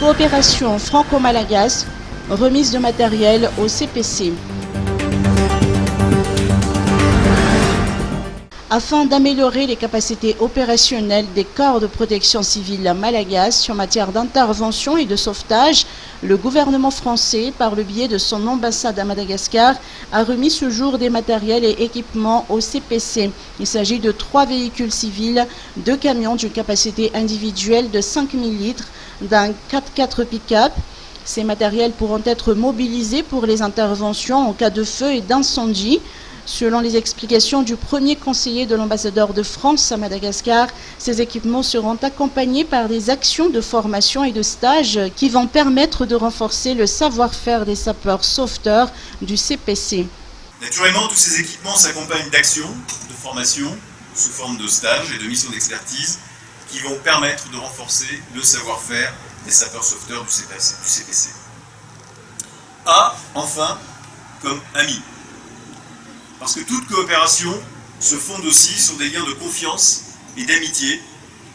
Coopération franco-malagasy, remise de matériel au CPC. Afin d'améliorer les capacités opérationnelles des corps de protection civile malagasy en matière d'intervention et de sauvetage, le gouvernement français, par le biais de son ambassade à Madagascar, a remis ce jour des matériels et équipements au CPC. Il s'agit de 3 véhicules civils, 2 camions d'une capacité individuelle de 5000 litres, d'un 4x4 pick-up. Ces matériels pourront être mobilisés pour les interventions en cas de feu et d'incendie. Selon les explications du premier conseiller de l'ambassadeur de France à Madagascar, ces équipements seront accompagnés par des actions de formation et de stage qui vont permettre de renforcer le savoir-faire des sapeurs sauveteurs du CPC. Naturellement, tous ces équipements s'accompagnent d'actions de formation sous forme de stage et de missions d'expertise qui vont permettre de renforcer le savoir-faire des sapeurs sauveteurs du CPC. A, enfin, comme ami. Parce que toute coopération se fonde aussi sur des liens de confiance et d'amitié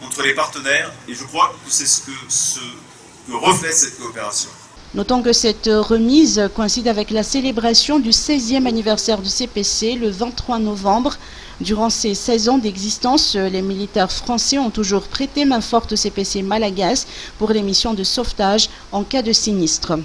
entre les partenaires, et je crois que c'est ce que reflète cette coopération. Notons que cette remise coïncide avec la célébration du 16e anniversaire du CPC le 23 novembre. Durant ces 16 ans d'existence, les militaires français ont toujours prêté main forte au CPC malagasy pour les missions de sauvetage en cas de sinistre.